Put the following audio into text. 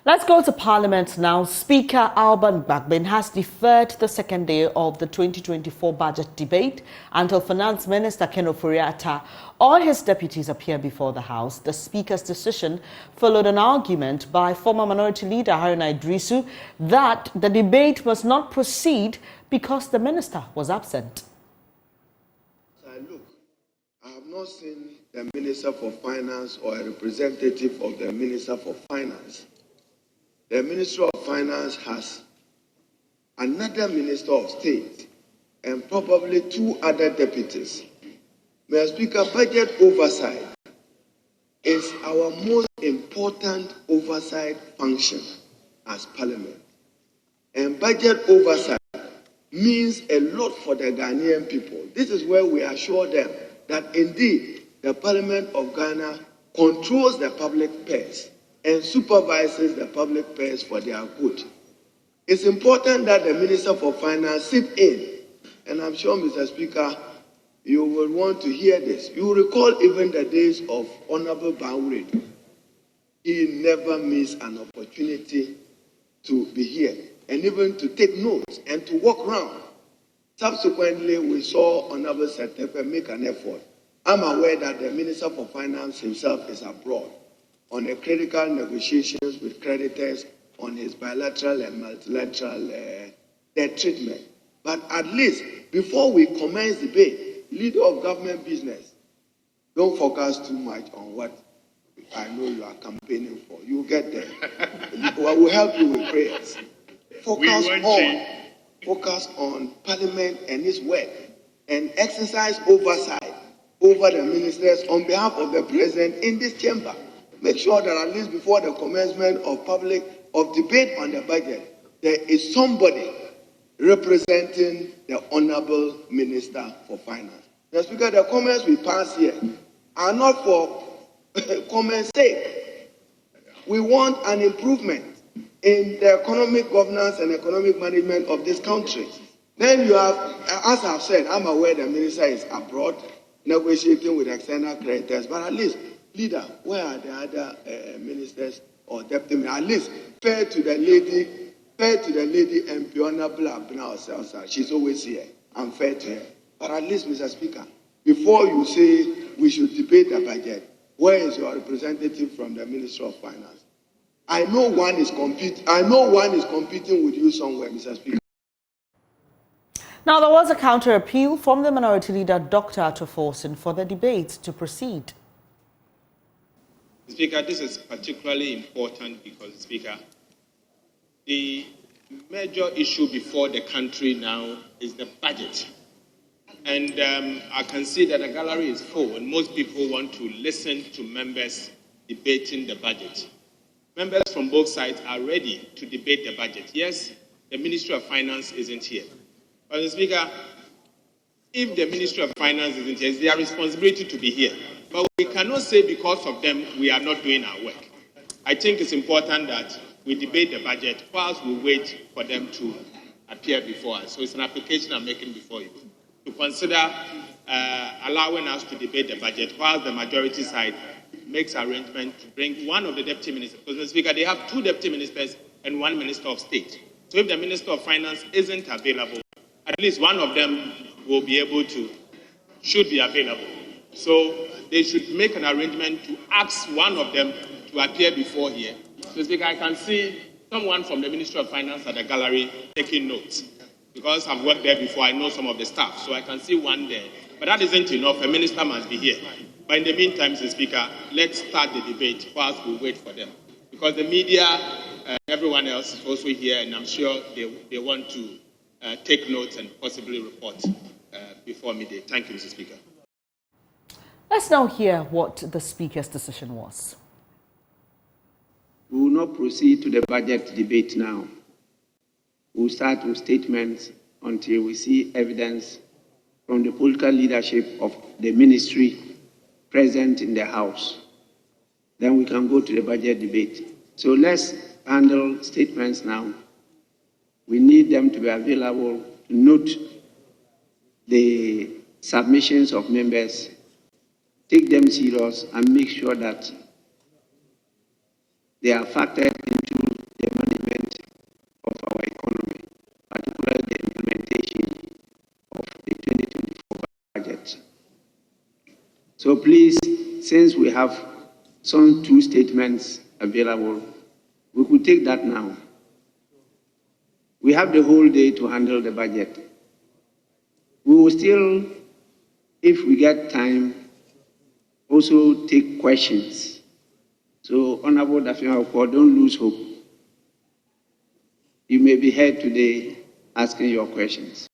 Let's go to Parliament now. Speaker Alban Bagbin has deferred the second day of the 2024 budget debate until Finance Minister Ken Ofori-Atta or his deputies appear before the House. The Speaker's decision followed an argument by former Minority Leader Haruna Idrisu that the debate must not proceed because the minister was absent. I have not seen the Minister for Finance or a representative of the Minister for Finance. The Minister of Finance has another Minister of State and probably two other deputies. Mr. Speaker, budget oversight is our most important oversight function as Parliament. And budget oversight means a lot for the Ghanaian people. This is where we assure them that indeed the Parliament of Ghana controls the public purse and supervises the public purse for their good. It's important that the Minister for Finance sit in, and I'm sure, Mr. Speaker, you will want to hear this. You will recall even the days of Honorable Bawuredu. He never missed an opportunity to be here and even to take notes and to walk around. Subsequently, we saw Honorable Setepe make an effort. I'm aware that the Minister for Finance himself is abroad on a critical negotiations with creditors on his bilateral and multilateral debt treatment. But at least, before we commence debate, leader of government business, don't focus too much on what I know you are campaigning for. You will get there. We'll help you with prayers. Focus on Parliament and its work and exercise oversight over the ministers on behalf of the President in this chamber. Make sure that at least before the commencement of debate on the budget, there is somebody representing the Honorable Minister for Finance. Mr. Speaker, the comments we pass here are not for comments' sake. We want an improvement in the economic governance and economic management of this country. Then you have, as I've said, I'm aware the minister is abroad negotiating with external creditors, but at least, leader, where are the other ministers or deputy ministers? At least fair to the lady MP Honorable Abna Oselsa. She's always here. I'm fair to her. But at least, Mr. Speaker, before you say we should debate the budget, where is your representative from the Ministry of Finance? I know one is competing with you somewhere, Mr. Speaker. Now, there was a counter-appeal from the Minority Leader, Dr. Atoforsen, for the debate to proceed. Speaker, this is particularly important because, Speaker, the major issue before the country now is the budget. And I can see that the gallery is full and most people want to listen to members debating the budget. Members from both sides are ready to debate the budget. Yes, the Ministry of Finance isn't here. But, Mr. Speaker, if the Ministry of Finance isn't here, it's their responsibility to be here. But we cannot say because of them we are not doing our work. I think it's important that we debate the budget whilst we wait for them to appear before us. So it's an application I'm making before you to consider allowing us to debate the budget while the majority side makes arrangement to bring one of the deputy ministers. Because, Mr. Speaker, they have two deputy ministers and one minister of state. So if the Minister of Finance isn't available, at least one of them will be able to, should be available. So they should make an arrangement to ask one of them to appear before here. So, Speaker, I can see someone from the Ministry of Finance at the gallery taking notes. Because I've worked there before, I know some of the staff. So I can see one there. But that isn't enough. A minister must be here. But in the meantime, Mr. Speaker, let's start the debate whilst we wait for them. Because the media, everyone else is also here, and I'm sure they want to take notes and possibly report before midday. Thank you, Mr. Speaker. Let's now hear what the Speaker's decision was. We will not proceed to the budget debate now. We will start with statements until we see evidence from the political leadership of the ministry present in the House. Then we can go to the budget debate. So let's handle statements now. We need them to be available to note the submissions of members, take them serious, and make sure that they are factored into So please, since we have some 2 statements available, we could take that now. We have the whole day to handle the budget. We will still, if we get time, also take questions. So, Honorable Daphne, don't lose hope. You may be here today asking your questions.